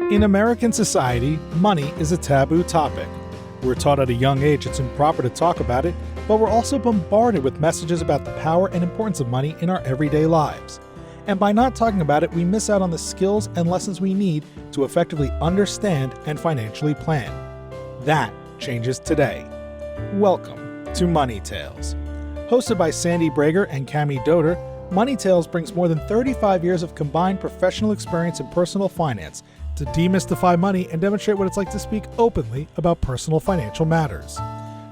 In American society, money is a taboo topic. We're taught at a young age it's improper to talk about it, but we're also bombarded with messages about the power and importance of money in our everyday lives. And by not talking about it, we miss out on the skills and lessons we need to effectively understand and financially plan. That changes today. Welcome to Money Tales. Hosted by Sandy Brager and Cami Doder, Money Tales brings more than 35 years of combined professional experience in personal finance to demystify money and demonstrate what it's like to speak openly about personal financial matters.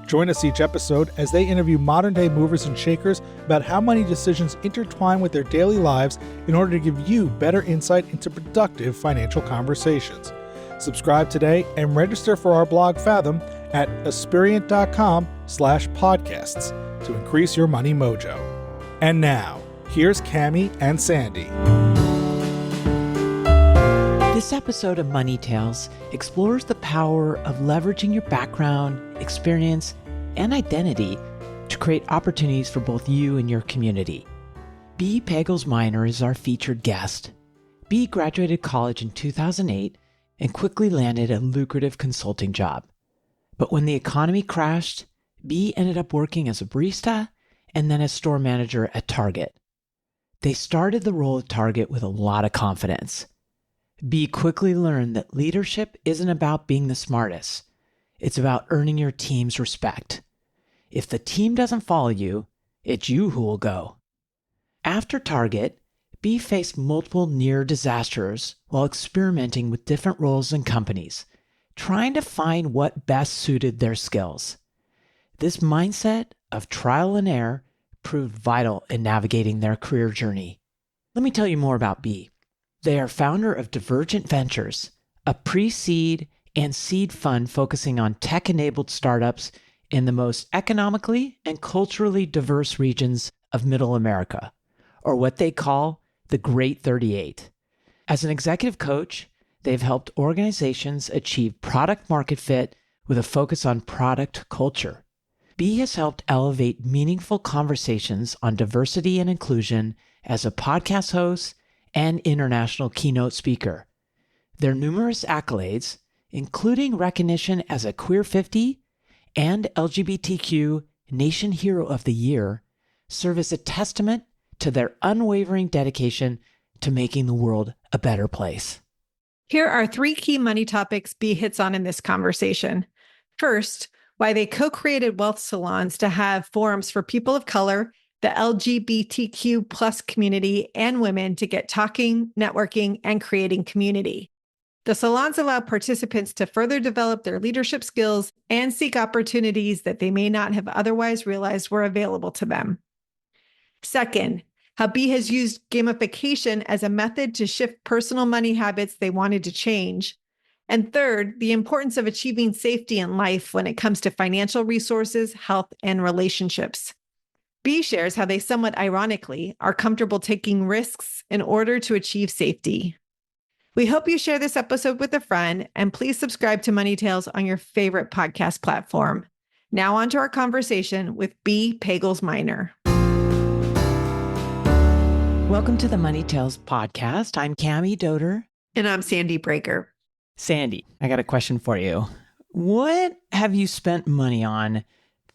Join us each episode as they interview modern-day movers and shakers about how money decisions intertwine with their daily lives in order to give you better insight into productive financial conversations. Subscribe today and register for our blog Fathom at spearheading.com/podcasts to increase your money mojo. And now, here's Cami and Sandy. This episode of Money Tales explores the power of leveraging your background, experience, and identity to create opportunities for both you and your community. B. Pagels-Minor is our featured guest. B. graduated college in 2008 and quickly landed a lucrative consulting job. But when the economy crashed, B ended up working as a barista and then as store manager at Target. They started the role at Target with a lot of confidence. B quickly learned that leadership isn't about being the smartest. It's about earning your team's respect. If the team doesn't follow you, it's you who will go. After Target, B faced multiple near disasters while experimenting with different roles and companies, trying to find what best suited their skills. This mindset of trial and error proved vital in navigating their career journey. Let me tell you more about B. They are founder of Dvrgnt Adventures, a pre-seed and seed fund focusing on tech-enabled startups in the most economically and culturally diverse regions of Middle America, or what they call the Great 38. As an executive coach, they've helped organizations achieve product market fit with a focus on product culture. B has helped elevate meaningful conversations on diversity and inclusion as a podcast host and international keynote speaker. Their numerous accolades, including recognition as a Queer 50 and LGBTQ Nation Hero of the Year, serve as a testament to their unwavering dedication to making the world a better place. Here are 3 key money topics B hits on in this conversation. First, why they co-created wealth salons to have forums for people of color, the LGBTQ plus community, and women to get talking, networking, and creating community. The salons allow participants to further develop their leadership skills and seek opportunities that they may not have otherwise realized were available to them. Second, how B has used gamification as a method to shift personal money habits they wanted to change. And third, the importance of achieving safety in life when it comes to financial resources, health, and relationships. B shares how they somewhat ironically are comfortable taking risks in order to achieve safety. We hope you share this episode with a friend, and please subscribe to Money Tales on your favorite podcast platform. Now on to our conversation with B. Pagels-Minor. Welcome to the Money Tales podcast. I'm Cami Doder. And I'm Sandy Brager. Sandy, I got a question for you. What have you spent money on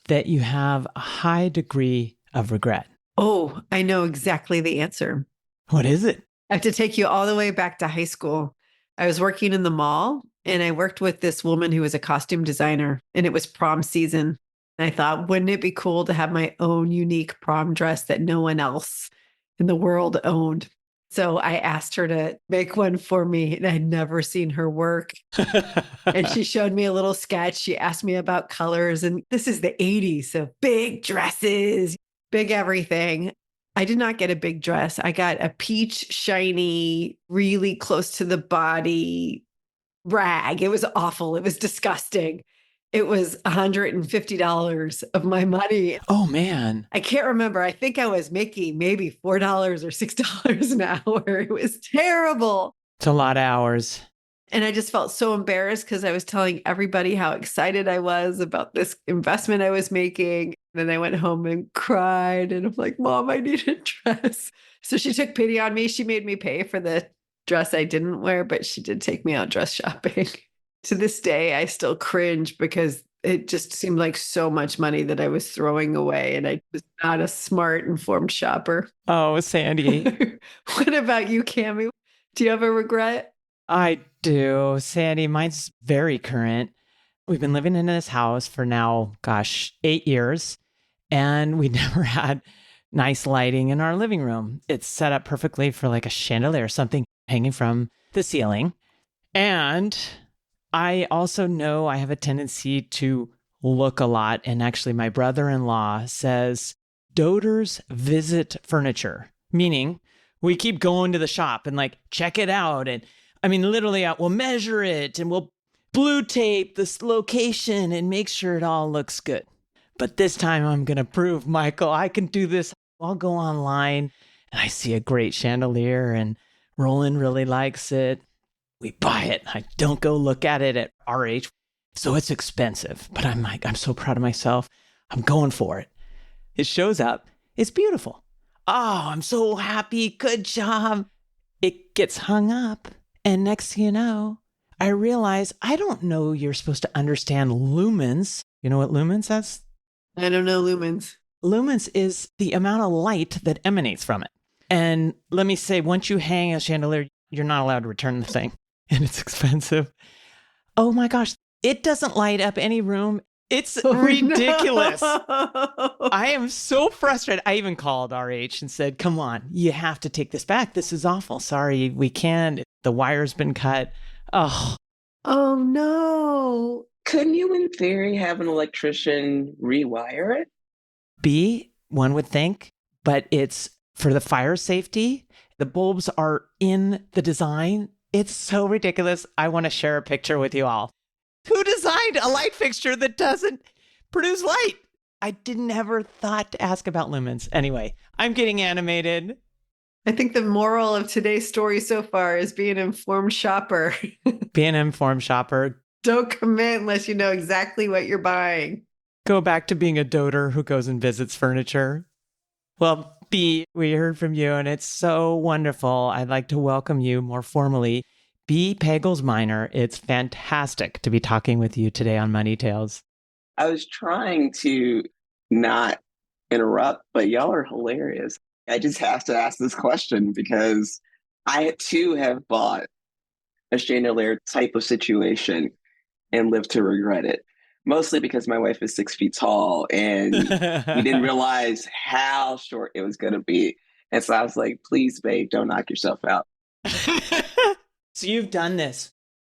that you have a high degree of regret? Oh, I know exactly the answer. What is it? I have to take you all the way back to high school. I was working in the mall and I worked with this woman who was a costume designer, and it was prom season. And I thought, wouldn't it be cool to have my own unique prom dress that no one else in the world owned? So I asked her to make one for me, and I'd never seen her work. And she showed me a little sketch. She asked me about colors, and this is the 80s, so big dresses, big everything. I did not get a big dress. I got a peach, shiny, really close to the body rag. It was awful. It was disgusting. It was $150 of my money. Oh, man. I can't remember. I think I was making maybe $4 or $6 an hour. It was terrible. It's a lot of hours. And I just felt so embarrassed because I was telling everybody how excited I was about this investment I was making. And then I went home and cried. And I'm like, Mom, I need a dress. So she took pity on me. She made me pay for the dress I didn't wear, but she did take me out dress shopping. To this day, I still cringe because it just seemed like so much money that I was throwing away, and I was not a smart, informed shopper. Oh, Sandy. What about you, Cami? Do you have a regret? I do. Sandy, mine's very current. We've been living in this house for now, 8 years, and we never had nice lighting in our living room. It's set up perfectly for like a chandelier, something hanging from the ceiling. And I also know I have a tendency to look a lot. And actually, my brother-in-law says, doters visit furniture, meaning we keep going to the shop and like, check it out. And I mean, literally, we'll measure it and we'll blue tape this location and make sure it all looks good. But this time I'm going to prove, Michael, I can do this. I'll go online and I see a great chandelier and Roland really likes it. We buy it. I don't go look at it at our age. So it's expensive, but I'm so proud of myself. I'm going for it. It shows up. It's beautiful. Oh, I'm so happy. Good job. It gets hung up. And next thing you know, I realize I don't know you're supposed to understand lumens. You know what lumens is? I don't know lumens. Lumens is the amount of light that emanates from it. And let me say, once you hang a chandelier, you're not allowed to return the thing. And it's expensive. Oh my gosh, it doesn't light up any room. It's ridiculous. No. I am so frustrated. I even called RH and said, come on, you have to take this back. This is awful. Sorry, we can't. The wire's been cut. Oh no. Couldn't you, in theory, have an electrician rewire it? B, one would think, but it's for the fire safety. The bulbs are in the design. It's so ridiculous. I want to share a picture with you all. Who designed a light fixture that doesn't produce light? I didn't ever thought to ask about lumens. Anyway, I'm getting animated. I think the moral of today's story so far is be an informed shopper. Be an informed shopper. Don't commit unless you know exactly what you're buying. Go back to being a doter who goes and visits furniture. Well, B, we heard from you, and it's so wonderful. I'd like to welcome you more formally. B. Pagels-Minor. It's fantastic to be talking with you today on Money Tales. I was trying to not interrupt, but y'all are hilarious. I just have to ask this question because I too have bought a chandelier type of situation and lived to regret it. Mostly because my wife is 6 feet tall and we didn't realize how short it was going to be. And so I was like, please, babe, don't knock yourself out. So you've done this.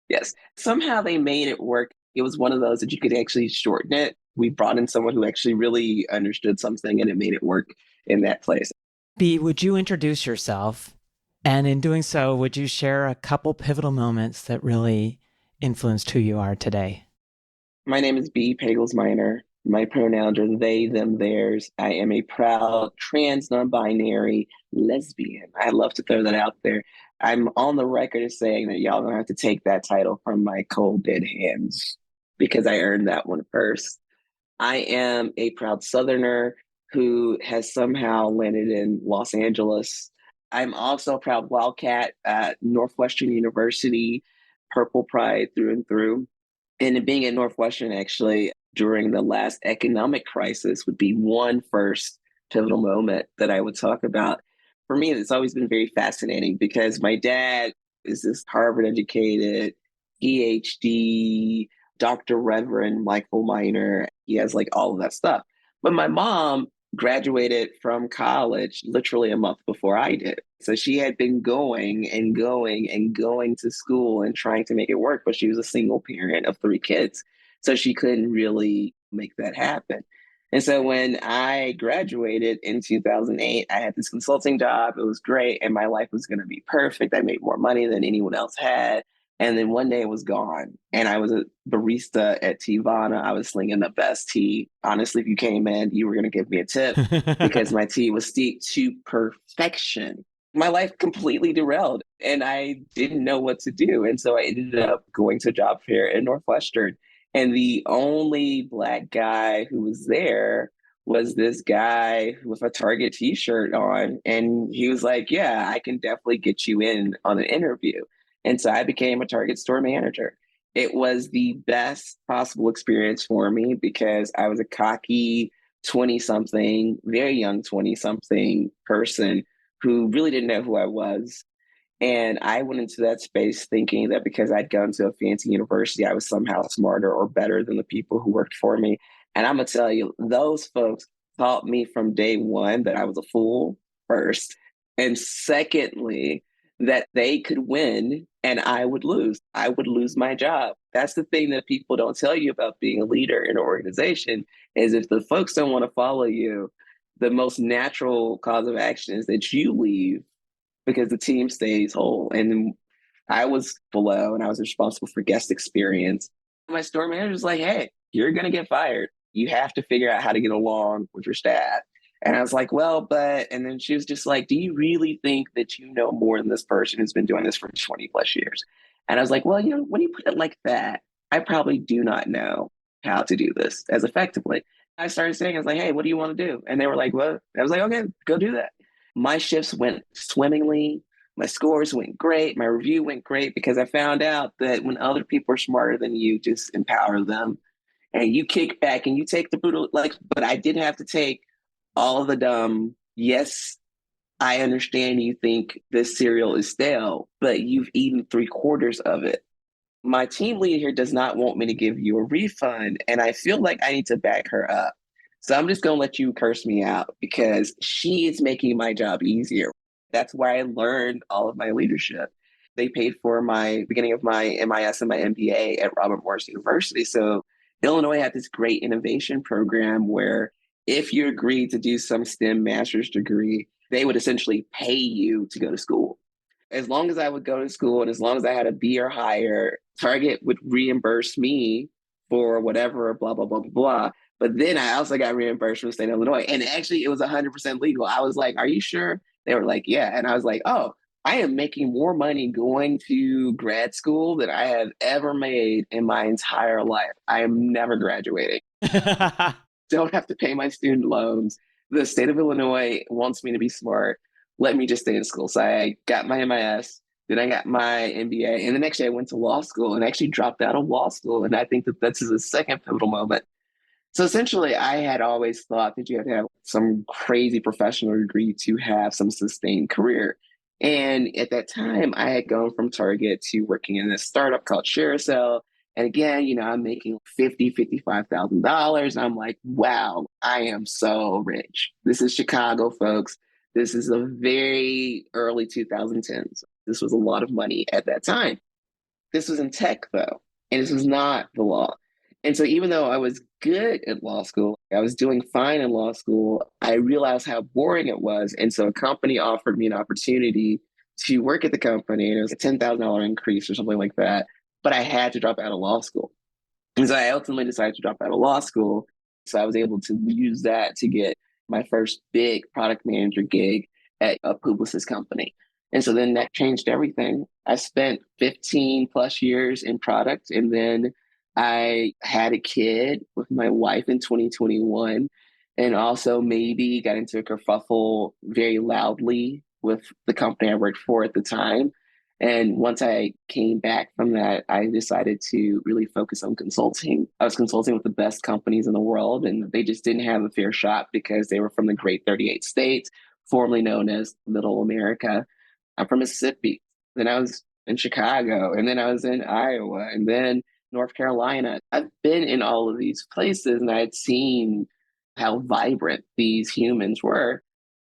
Yes. Somehow they made it work. It was one of those that you could actually shorten it. We brought in someone who actually really understood something and it made it work in that place. B, would you introduce yourself? And in doing so, would you share a couple pivotal moments that really influenced who you are today? My name is B. Pagels-Minor. My pronouns are they, them, theirs. I am a proud trans non-binary lesbian. I love to throw that out there. I'm on the record as saying that y'all don't have to take that title from my cold, dead hands because I earned that one first. I am a proud Southerner who has somehow landed in Los Angeles. I'm also a proud Wildcat at Northwestern University, Purple Pride through and through. And being at Northwestern, actually, during the last economic crisis would be one first pivotal moment that I would talk about. For me, it's always been very fascinating because my dad is this Harvard-educated, PhD, Dr. Reverend Michael Minor. He has like all of that stuff. But my mom graduated from college literally a month before I did. So she had been going and going and going to school and trying to make it work, but she was a single parent of 3 kids. So she couldn't really make that happen. And so when I graduated in 2008, I had this consulting job. It was great. And my life was going to be perfect. I made more money than anyone else had. And then one day it was gone. And I was a barista at Tivana. I was slinging the best tea. Honestly, if you came in, you were going to give me a tip because my tea was steeped to perfection. My life completely derailed and I didn't know what to do. And so I ended up going to a job fair at Northwestern. And the only Black guy who was there was this guy with a Target t-shirt on. And he was like, yeah, I can definitely get you in on an interview. And so I became a Target store manager. It was the best possible experience for me because I was a cocky 20 something, very young 20 something person who really didn't know who I was. And I went into that space thinking that because I'd gone to a fancy university, I was somehow smarter or better than the people who worked for me. And I'm going to tell you, those folks taught me from day one that I was a fool, first. And secondly, that they could win and I would lose. I would lose my job. That's the thing that people don't tell you about being a leader in an organization is if the folks don't want to follow you, the most natural cause of action is that you leave because the team stays whole. And I was below and I was responsible for guest experience. My store manager was like, hey, you're going to get fired. You have to figure out how to get along with your staff. And I was like, well, but, and then she was just like, do you really think that you know more than this person who's been doing this for 20 plus years? And I was like, well, when you put it like that, I probably do not know how to do this as effectively. I started saying, I was like, hey, what do you want to do? And they were like, well, I was like, okay, go do that. My shifts went swimmingly. My scores went great. My review went great because I found out that when other people are smarter than you, just empower them and you kick back and you take the brutal, but I did have to take all of the dumb, yes, I understand you think this cereal is stale, but you've eaten three-quarters of it. My team lead here does not want me to give you a refund, and I feel like I need to back her up. So I'm just going to let you curse me out because she is making my job easier. That's why I learned all of my leadership. They paid for my beginning of my MIS and my MBA at Robert Morris University. So Illinois had this great innovation program where if you agreed to do some STEM master's degree, they would essentially pay you to go to school. As long as I would go to school and as long as I had a B or higher, Target would reimburse me for whatever, blah, blah, blah, blah, blah. But then I also got reimbursed from the state of Illinois. And actually, it was 100% legal. I was like, are you sure? They were like, yeah. And I was like, oh, I am making more money going to grad school than I have ever made in my entire life. I am never graduating. Don't have to pay my student loans. The state of Illinois wants me to be smart. Let me just stay in school. So I got my MIS, then I got my MBA, and then actually I went to law school and actually dropped out of law school. And I think that that's a second pivotal moment. So essentially, I had always thought that you had to have some crazy professional degree to have some sustained career. And at that time, I had gone from Target to working in a startup called ShareCell. And again, I'm making $50,000, $55,000. I'm like, wow, I am so rich. This is Chicago, folks. This is a very early 2010s. This was a lot of money at that time. This was in tech, though, and this was not the law. And so even though I was good at law school, I was doing fine in law school, I realized how boring it was. And so a company offered me an opportunity to work at the company, and it was a $10,000 increase or something like that. But I had to drop out of law school. And so I ultimately decided to drop out of law school. So I was able to use that to get my first big product manager gig at a Publicis company. And so then that changed everything. I spent 15 plus years in product, and then I had a kid with my wife in 2021, and also maybe got into a kerfuffle very loudly with the company I worked for at the time. And once I came back from that, I decided to really focus on consulting. I was consulting with the best companies in the world, and they just didn't have a fair shot because they were from the great 38 states, formerly known as Middle America. I'm from Mississippi. Then I was in Chicago, and then I was in Iowa, and then North Carolina. I've been in all of these places, and I had seen how vibrant these humans were.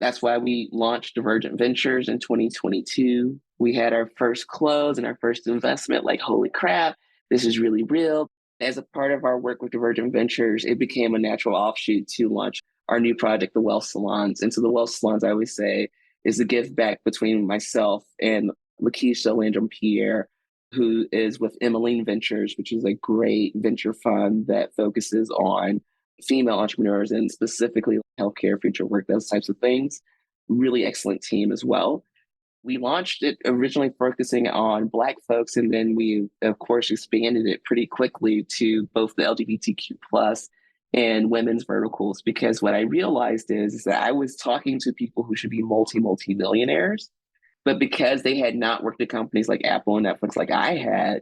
That's why we launched Dvrgnt Adventures in 2022. We had our first close and our first investment. Like, holy crap, this is really real. As a part of our work with Dvrgnt Adventures, it became a natural offshoot to launch our new project, the Wealth Salons. And so the Wealth Salons, I always say, is a give back between myself and Lakeisha Landrum Pierre, who is with Emmeline Ventures, which is a great venture fund that focuses on female entrepreneurs and specifically healthcare, future work, those types of things. Really excellent team as well. We launched it originally focusing on Black folks, and then we, of course, expanded it pretty quickly to both the LGBTQ plus and women's verticals, because what I realized is that I was talking to people who should be multi-millionaires, but because they had not worked at companies like Apple and Netflix like I had,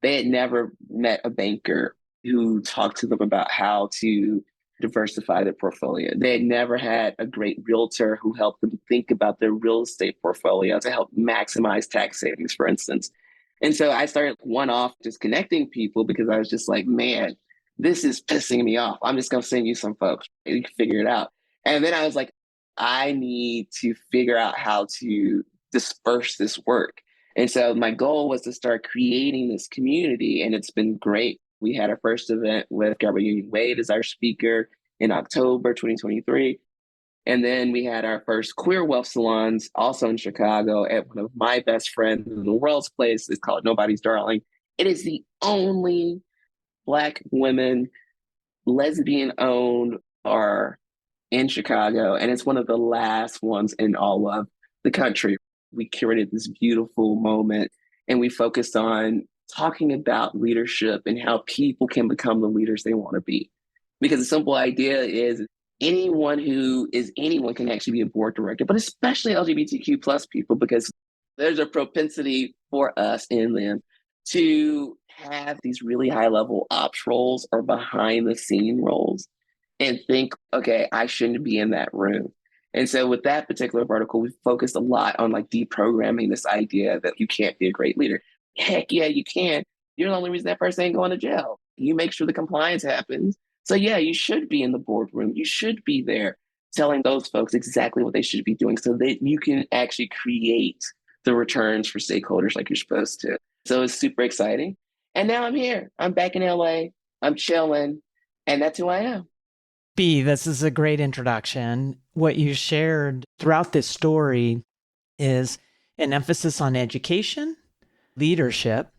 they had never met a banker who talked to them about how to diversify their portfolio. They had never had a great realtor who helped them think about their real estate portfolio to help maximize tax savings, for instance. And so I started one off just connecting people because I was just like, man, this is pissing me off. I'm just going to send you some folks. You can figure it out. And then I was like, I need to figure out how to disperse this work. And so my goal was to start creating this community, and it's been great. We had our first event with Gabrielle Union Wade as our speaker in October 2023. And then we had our first queer wealth salons also in Chicago at one of my best friends in the world's place. It's called Nobody's Darling. It is the only Black women, lesbian owned bar in Chicago. And it's one of the last ones in all of the country. We curated this beautiful moment and we focused on talking about leadership and how people can become the leaders they want to be. Because the simple idea is anyone who is anyone can actually be a board director, but especially LGBTQ plus people, because there's a propensity for us in them to have these really high level ops roles or behind the scene roles and think, okay, I shouldn't be in that room. And so with that particular vertical, we focused a lot on like deprogramming this idea that you can't be a great leader. Heck yeah, you can. You're the only reason that person ain't going to jail. You make sure the compliance happens. So yeah, you should be in the boardroom. You should be there telling those folks exactly what they should be doing so that you can actually create the returns for stakeholders like you're supposed to. So it's super exciting. And now I'm here. I'm back in LA. I'm chilling. And that's who I am. B, this is a great introduction. What you shared throughout this story is an emphasis on education, leadership,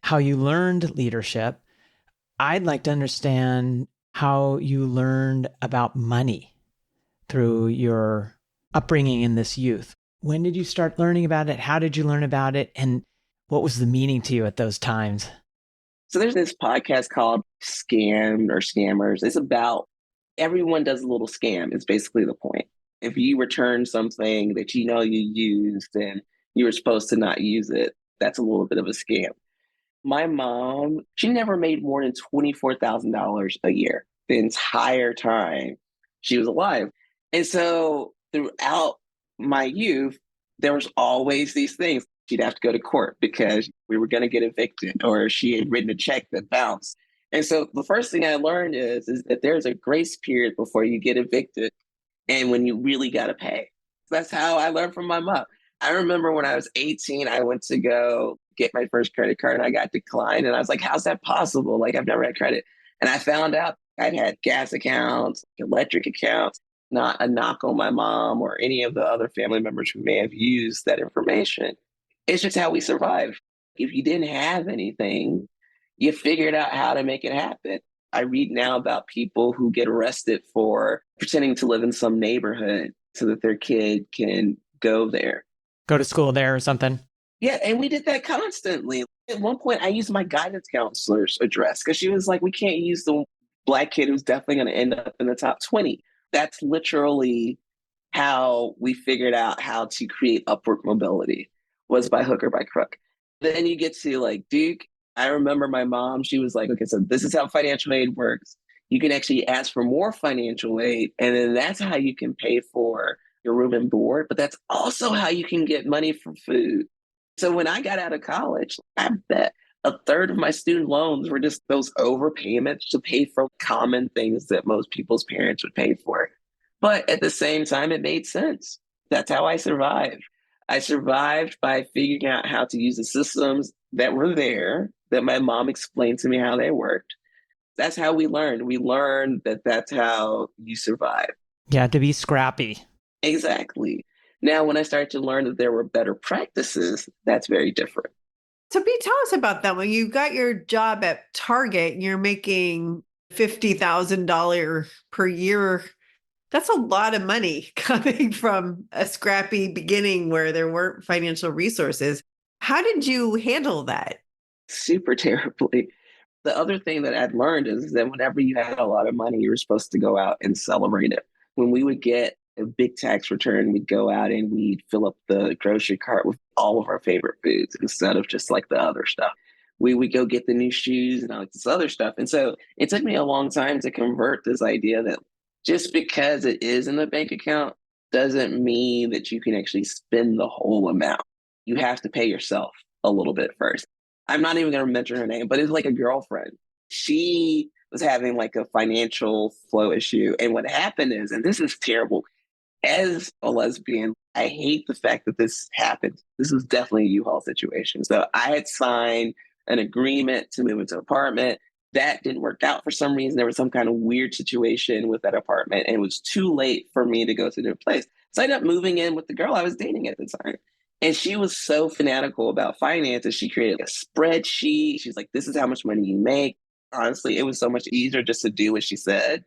how you learned leadership. I'd like to understand how you learned about money through your upbringing in this youth. When did you start learning about it? How did you learn about it? And what was the meaning to you at those times? So there's this podcast called Scammed or Scammers. It's about everyone does a little scam. It's basically the point. If you return something that you know you used and you were supposed to not use it, that's a little bit of a scam. My mom, she never made more than $24,000 a year the entire time she was alive. And so throughout my youth, there was always these things. She'd have to go to court because we were going to get evicted or she had written a check that bounced. And so the first thing I learned is that there's a grace period before you get evicted and when you really got to pay. That's how I learned from my mom. I remember when I was 18, I went to go get my first credit card and I got declined. And I was like, how's that possible? Like, I've never had credit. And I found out I'd had gas accounts, electric accounts, not a knock on my mom or any of the other family members who may have used that information. It's just how we survive. If you didn't have anything, you figured out how to make it happen. I read now about people who get arrested for pretending to live in some neighborhood so that their kid can go there. Go to school there or something? Yeah, and we did that constantly. At one point, I used my guidance counselor's address because she was like, we can't use the Black kid who's definitely going to end up in the top 20. That's literally how we figured out how to create upward mobility, was by hook or by crook. Then you get to like Duke. I remember my mom, she was like, okay, so this is how financial aid works. You can actually ask for more financial aid, and then that's how you can pay for your room and board, but that's also how you can get money for food. So when I got out of college, I bet a third of my student loans were just those overpayments to pay for common things that most people's parents would pay for. But at the same time, it made sense. That's how I survived. I survived by figuring out how to use the systems that were there, that my mom explained to me how they worked. That's how we learned. We learned that that's how you survive. Yeah, to be scrappy. Exactly. Now, when I started to learn that there were better practices, that's very different. So, B, tell us about that. When you got your job at Target, you're making $50,000 per year. That's a lot of money coming from a scrappy beginning where there weren't financial resources. How did you handle that? Super terribly. The other thing that I'd learned is that whenever you had a lot of money, you were supposed to go out and celebrate it. When we would get a big tax return, we'd go out and we'd fill up the grocery cart with all of our favorite foods instead of just like the other stuff. We would go get the new shoes and all this other stuff. And so it took me a long time to convert this idea that just because it is in the bank account doesn't mean that you can actually spend the whole amount. You have to pay yourself a little bit first. I'm not even going to mention her name, but it's like a girlfriend. She was having like a financial flow issue. And what happened is, and this is terrible, as a lesbian, I hate the fact that this happened. This was definitely a U-Haul situation. So I had signed an agreement to move into an apartment. That didn't work out for some reason. There was some kind of weird situation with that apartment, and it was too late for me to go to a new place. So I ended up moving in with the girl I was dating at the time. And she was so fanatical about finances. She created a spreadsheet. She's like, this is how much money you make. Honestly, it was so much easier just to do what she said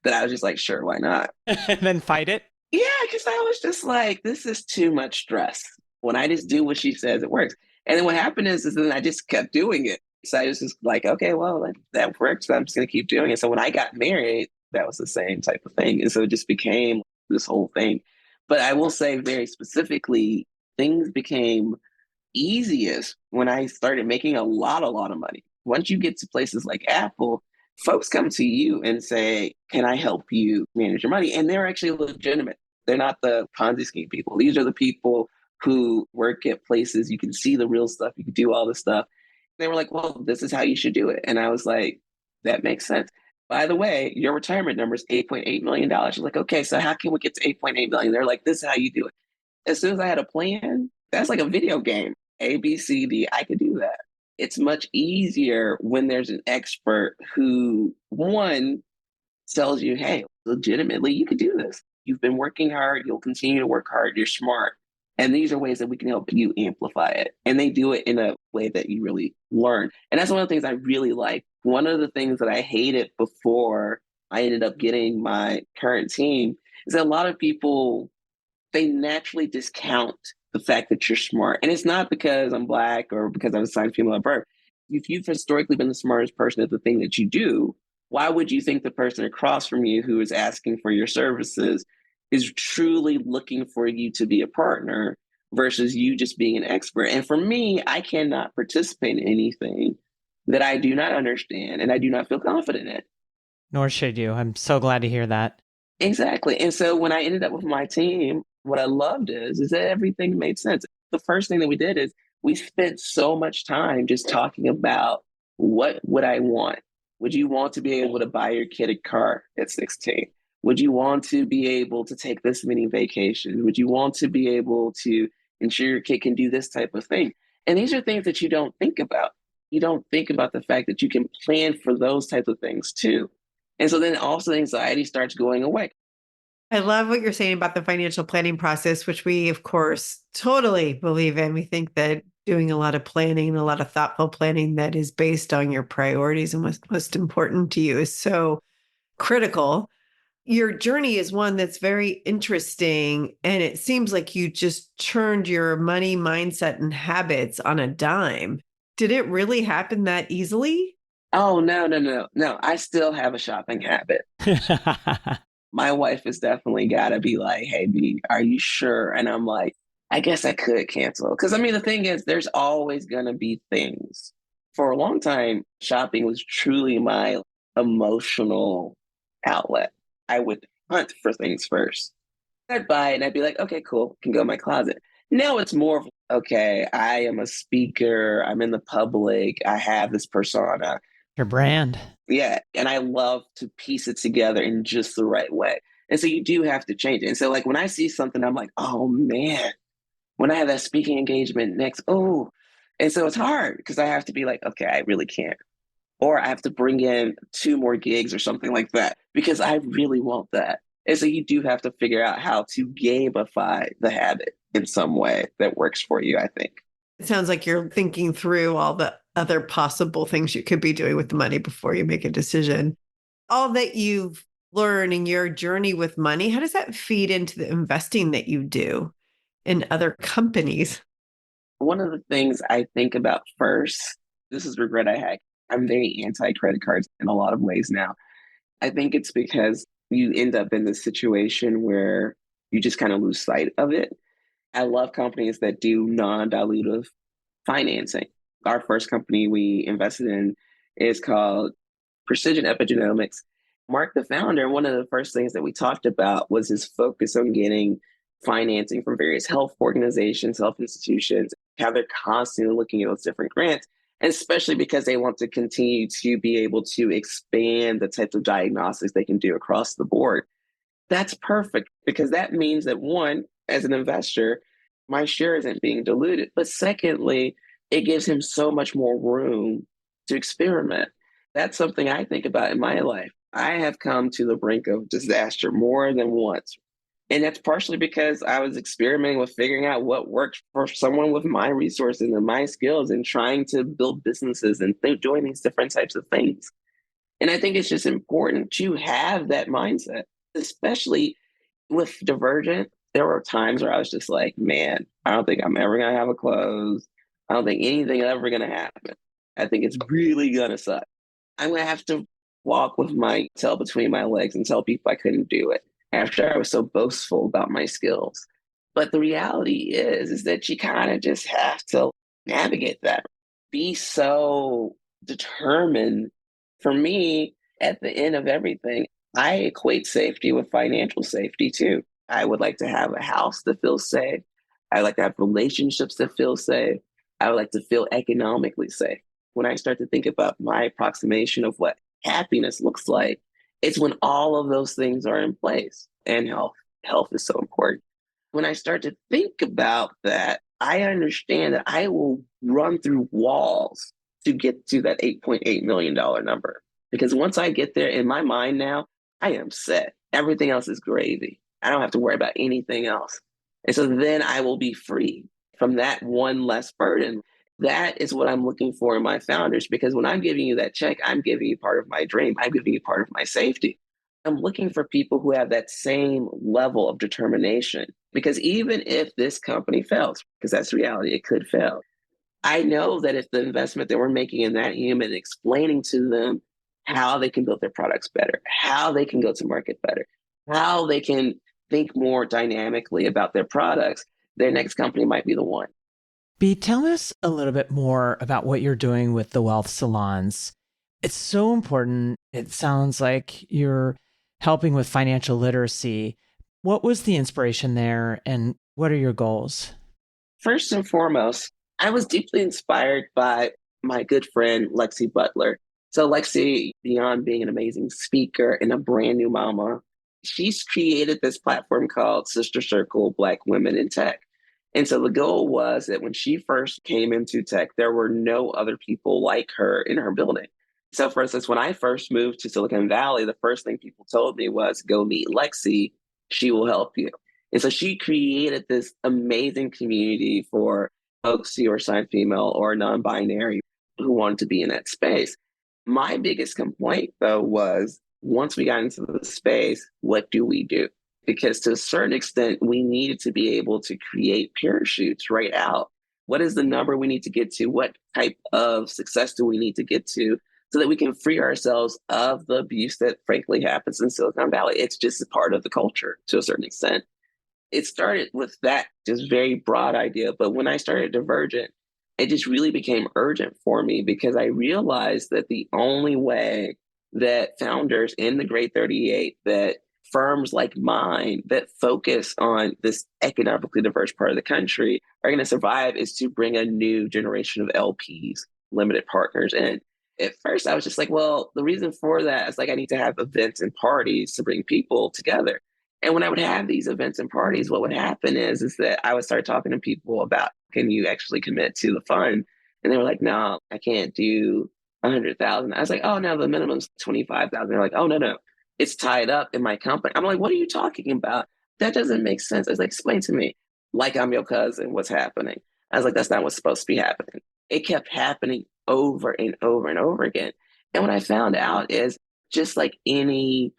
that I was just like, sure, why not? And then fight it? Yeah, because I was just like, this is too much stress. When I just do what she says, it works. And then what happened is then I just kept doing it. So I was just like, okay, well, that works. I'm just going to keep doing it. So when I got married, that was the same type of thing. And so it just became this whole thing. But I will say very specifically, things became easiest when I started making a lot of money. Once you get to places like Apple, folks come to you and say, can I help you manage your money? And they're actually legitimate. They're not the Ponzi scheme people. These are the people who work at places. You can see the real stuff. You can do all this stuff. They were like, well, this is how you should do it. And I was like, that makes sense. By the way, your retirement number is $8.8 million. You're like, okay, so how can we get to 8.8 million? They're like, this is how you do it. As soon as I had a plan, that's like a video game. A, B, C, D, I could do that. It's much easier when there's an expert who, one, tells you, hey, legitimately, you could do this. You've been working hard. You'll continue to work hard. You're smart. And these are ways that we can help you amplify it. And they do it in a way that you really learn. And that's one of the things I really like. One of the things that I hated before I ended up getting my current team is that a lot of people, they naturally discount the fact that you're smart. And it's not because I'm Black or because I was assigned female at birth. If you've historically been the smartest person at the thing that you do, why would you think the person across from you who is asking for your services is truly looking for you to be a partner versus you just being an expert? And for me, I cannot participate in anything that I do not understand and I do not feel confident in. Nor should you. I'm so glad to hear that. Exactly. And so when I ended up with my team, what I loved is that everything made sense. The first thing that we did is we spent so much time just talking about what would I want? Would you want to be able to buy your kid a car at 16? Would you want to be able to take this many vacations? Would you want to be able to ensure your kid can do this type of thing? And these are things that you don't think about. You don't think about the fact that you can plan for those types of things too. And so then also anxiety starts going away. I love what you're saying about the financial planning process, which we, of course, totally believe in. We think that doing a lot of planning and a lot of thoughtful planning that is based on your priorities and what's most important to you is so critical. Your journey is one that's very interesting. And it seems like you just turned your money mindset and habits on a dime. Did it really happen that easily? Oh, no. I still have a shopping habit. My wife has definitely got to be like, hey, B, are you sure? And I'm like, I guess I could cancel. Because I mean, the thing is, there's always going to be things. For a long time, shopping was truly my emotional outlet. I would hunt for things first. I'd buy it and I'd be like, okay, cool, can go in my closet. Now it's more of, okay, I am a speaker, I'm in the public, I have this persona. Your brand. Yeah. And I love to piece it together in just the right way. And so you do have to change it. And so like when I see something, I'm like, oh man, when I have that speaking engagement next, oh. And so it's hard because I have to be like, okay, I really can't. Or I have to bring in 2 more gigs or something like that because I really want that. And so you do have to figure out how to gamify the habit in some way that works for you, I think. It sounds like you're thinking through all the other possible things you could be doing with the money before you make a decision. All that you've learned in your journey with money, how does that feed into the investing that you do in other companies? One of the things I think about first, this is regret I had. I'm very anti-credit cards in a lot of ways now. I think it's because you end up in this situation where you just kind of lose sight of it. I love companies that do non-dilutive financing. Our first company we invested in is called Precision Epigenomics. Mark, the founder, one of the first things that we talked about was his focus on getting financing from various health organizations, health institutions, how they're constantly looking at those different grants, and especially because they want to continue to be able to expand the types of diagnostics they can do across the board. That's perfect because that means that one, as an investor, my share isn't being diluted. But secondly, it gives him so much more room to experiment. That's something I think about in my life. I have come to the brink of disaster more than once. And that's partially because I was experimenting with figuring out what worked for someone with my resources and my skills and trying to build businesses and doing these different types of things. And I think it's just important to have that mindset, especially with Divergent. There were times where I was just like, man, I don't think I'm ever going to have a close. I don't think anything is ever going to happen. I think it's really going to suck. I'm going to have to walk with my tail between my legs and tell people I couldn't do it after I was so boastful about my skills. But the reality is that you kind of just have to navigate that. Be so determined. For me, at the end of everything, I equate safety with financial safety too. I would like to have a house that feels safe. I like to have relationships that feel safe. I would like to feel economically safe. When I start to think about my approximation of what happiness looks like, it's when all of those things are in place. And health. Health is so important. When I start to think about that, I understand that I will run through walls to get to that $8.8 million number. Because once I get there in my mind now, I am set. Everything else is gravy. I don't have to worry about anything else. And so then I will be free from that one less burden. That is what I'm looking for in my founders, because when I'm giving you that check, I'm giving you part of my dream. I'm giving you part of my safety. I'm looking for people who have that same level of determination, because even if this company fails, because that's reality, it could fail. I know that if the investment that we're making in that human, explaining to them how they can build their products better, how they can go to market better, how they can think more dynamically about their products, their next company might be the one. B, tell us a little bit more about what you're doing with the wealth salons. It's so important. It sounds like you're helping with financial literacy. What was the inspiration there, and what are your goals? First and foremost, I was deeply inspired by my good friend, Lexi Butler. So, Lexi, beyond being an amazing speaker and a brand new mama, she's created this platform called Sister Circle Black Women in Tech. And so the goal was that when she first came into tech, there were no other people like her in her building. So, for instance, when I first moved to Silicon Valley, the first thing people told me was go meet Lexi. She will help you. And so she created this amazing community for folks who are assigned female or non binary who wanted to be in that space. My biggest complaint, though, was once we got into the space, what do we do? Because to a certain extent, we needed to be able to create parachutes right out. What is the number we need to get to? What type of success do we need to get to so that we can free ourselves of the abuse that frankly happens in Silicon Valley? It's just a part of the culture to a certain extent. It started with that just very broad idea. But when I started Dvrgnt, it just really became urgent for me because I realized that the only way that founders in the Great 38, that firms like mine that focus on this economically diverse part of the country are going to survive is to bring a new generation of LPs, limited partners in. At first, I was just like, well, the reason for that is like I need to have events and parties to bring people together. And when I would have these events and parties, what would happen is that I would start talking to people about, can you actually commit to the fund? And they were like, no, I can't do 100,000. I was like, oh no, the minimum is 25,000. They're like, oh no, it's tied up in my company. I'm like, what are you talking about? That doesn't make sense. I was like, explain to me, like I'm your cousin, what's happening? I was like, that's not what's supposed to be happening. It kept happening over and over and over again. And what I found out is just like any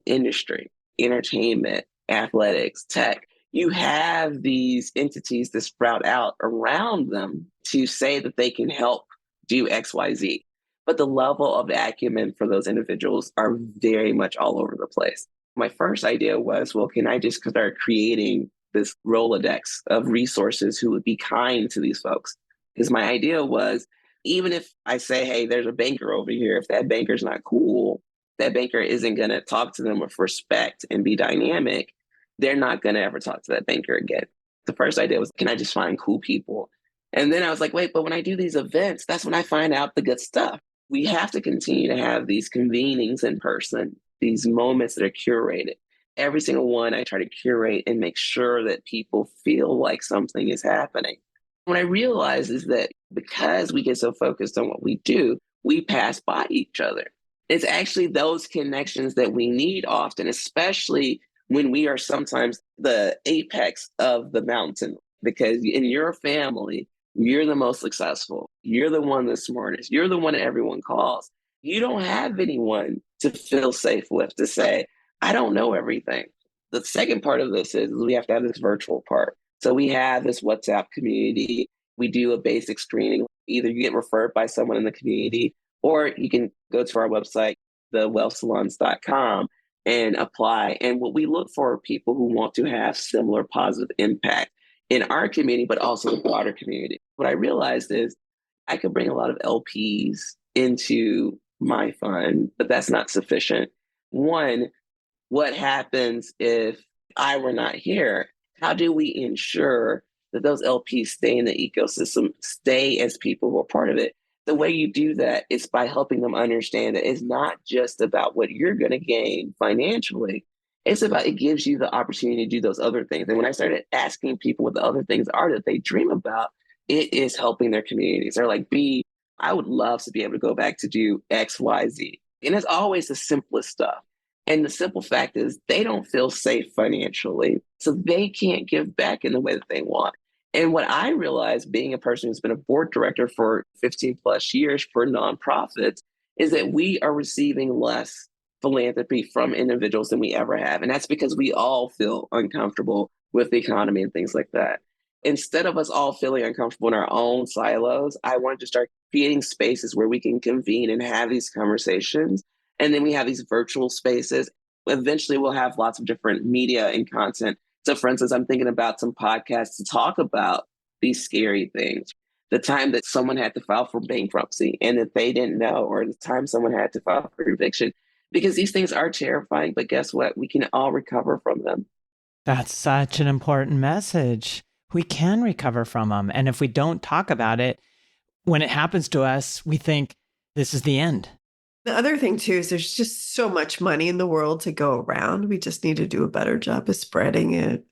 industry, entertainment, athletics, tech, you have these entities that sprout out around them to say that they can help do XYZ. but the level of acumen for those individuals are very much all over the place. My first idea was, well, can I just start creating this Rolodex of resources who would be kind to these folks? Because my idea was, even if I say, hey, there's a banker over here, if that banker's not cool, that banker isn't going to talk to them with respect and be dynamic, they're not going to ever talk to that banker again. The first idea was, can I just find cool people? And then I was like, wait, but when I do these events, that's when I find out the good stuff. We have to continue to have these convenings in person, these moments that are curated. Every single one I try to curate and make sure that people feel like something is happening. What I realize is that because we get so focused on what we do, we pass by each other. It's actually those connections that we need often, especially when we are sometimes the apex of the mountain, because in your family, you're the most successful. You're the one that's smartest. You're the one that everyone calls. You don't have anyone to feel safe with to say, I don't know everything. The second part of this is we have to have this virtual part. So we have this WhatsApp community. We do a basic screening. Either you get referred by someone in the community, or you can go to our website, thewealthsalons.com, and apply. And what we look for are people who want to have similar positive impact in our community, but also the broader community. What I realized is I could bring a lot of LPs into my fund, but that's not sufficient. One, what happens if I were not here? How do we ensure that those LPs stay in the ecosystem, stay as people who are part of it? The way you do that is by helping them understand that it's not just about what you're going to gain financially. It's about, it gives you the opportunity to do those other things. And when I started asking people what the other things are that they dream about, it is helping their communities. They're like, B, I would love to be able to go back to do X, Y, Z. And it's always the simplest stuff. And the simple fact is they don't feel safe financially, so they can't give back in the way that they want. And what I realized, being a person who's been a board director for 15 plus years for nonprofits, is that we are receiving less philanthropy from individuals than we ever have. And that's because we all feel uncomfortable with the economy and things like that. Instead of us all feeling uncomfortable in our own silos, I wanted to start creating spaces where we can convene and have these conversations. And then we have these virtual spaces. Eventually, we'll have lots of different media and content. So, for instance, I'm thinking about some podcasts to talk about these scary things. The time that someone had to file for bankruptcy and that they didn't know, or the time someone had to file for eviction, because these things are terrifying. But guess what? We can all recover from them. That's such an important message. We can recover from them. And if we don't talk about it, when it happens to us, we think this is the end. The other thing, too, is there's just so much money in the world to go around. We just need to do a better job of spreading it.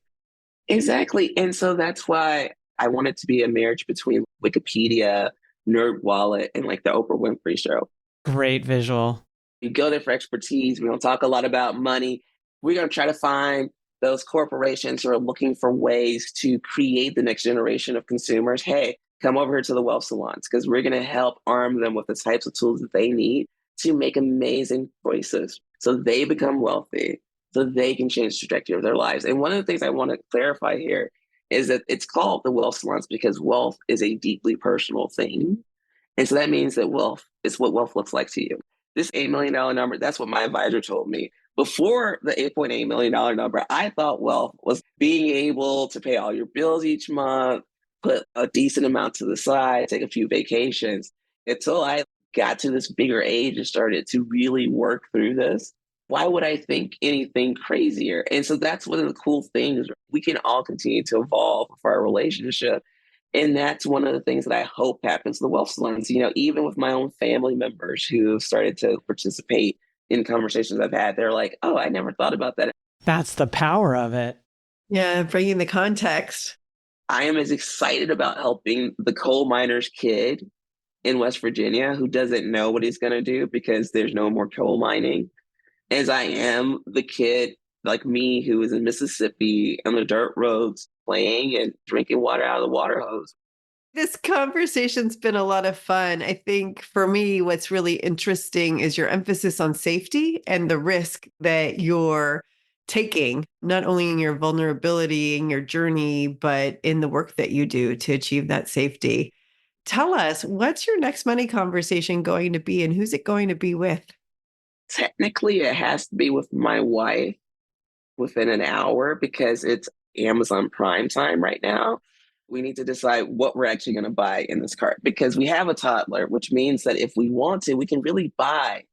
Exactly. And so that's why I want it to be a marriage between Wikipedia, NerdWallet, and like the Oprah Winfrey Show. Great visual. You go there for expertise. We don't talk a lot about money. We're going to try to find those corporations who are looking for ways to create the next generation of consumers. Hey, come over here to the wealth salons, because we're going to help arm them with the types of tools that they need to make amazing choices so they become wealthy, so they can change the trajectory of their lives. And one of the things I want to clarify here is that it's called the wealth salons because wealth is a deeply personal thing. And so that means that wealth is what wealth looks like to you. This $8 million number, that's what my advisor told me. Before the $8.8 million number, I thought wealth was being able to pay all your bills each month, put a decent amount to the side, take a few vacations, until I got to this bigger age and started to really work through this. Why would I think anything crazier? And so that's one of the cool things. We can all continue to evolve for our relationship. And that's one of the things that I hope happens to the wealth salons. You know, even with my own family members who started to participate in conversations I've had, they're like, oh, I never thought about that. That's the power of it. Yeah, bringing the context. I am as excited about helping the coal miner's kid in West Virginia who doesn't know what he's going to do because there's no more coal mining, as I am the kid like me who is in Mississippi on the dirt roads playing and drinking water out of the water hose. This conversation's been a lot of fun. I think for me, what's really interesting is your emphasis on safety and the risk that you're taking, not only in your vulnerability in your journey, but in the work that you do to achieve that safety. tell us, what's your next money conversation going to be and who's it going to be with? Technically, it has to be with my wife within an hour because it's Amazon Prime time right now. We need to decide what we're actually going to buy in this cart because we have a toddler, which means that if we want to, we can really buy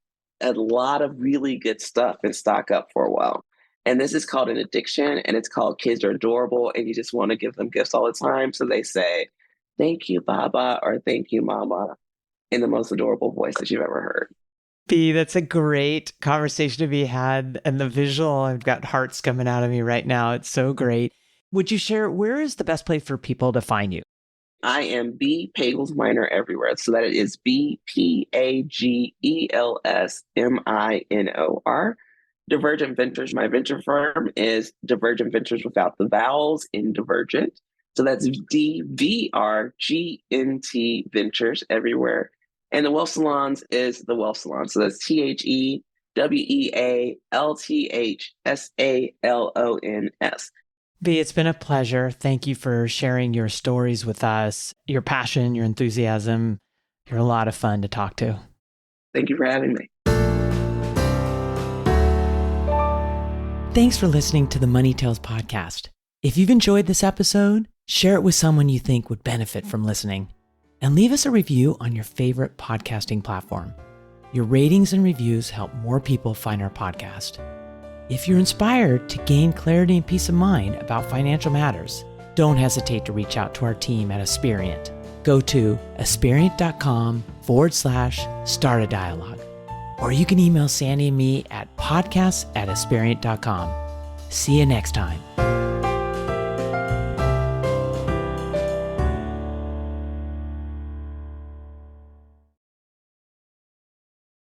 a lot of really good stuff and stock up for a while. And this is called an addiction, and it's called kids are adorable, and you just want to give them gifts all the time. So they say, "Thank you, Baba," or "Thank you, Mama," in the most adorable voice that you've ever heard. B, that's a great conversation to be had. And the visual, I've got hearts coming out of me right now. It's so great. Would you share, where is the best place for people to find you? I am B Pagels-Minor everywhere. So that it is BPAGELSMINOR. Dvrgnt Ventures, my venture firm, is Dvrgnt Ventures without the vowels in Dvrgnt. So that's DVRGNT Ventures everywhere. And the Wealth Salons is the Wealth Salon. So that's THEWEALTHSALONS. B, it's been a pleasure. Thank you for sharing your stories with us, your passion, your enthusiasm. You're a lot of fun to talk to. Thank you for having me. Thanks for listening to the Money Tales podcast. If you've enjoyed this episode, share it with someone you think would benefit from listening. And leave us a review on your favorite podcasting platform. Your ratings and reviews help more people find our podcast. If you're inspired to gain clarity and peace of mind about financial matters, don't hesitate to reach out to our team at Spearheading. Go to spearheading.com/start a dialogue. Or you can email Sandy and me at podcasts@spearheading.com. See you next time.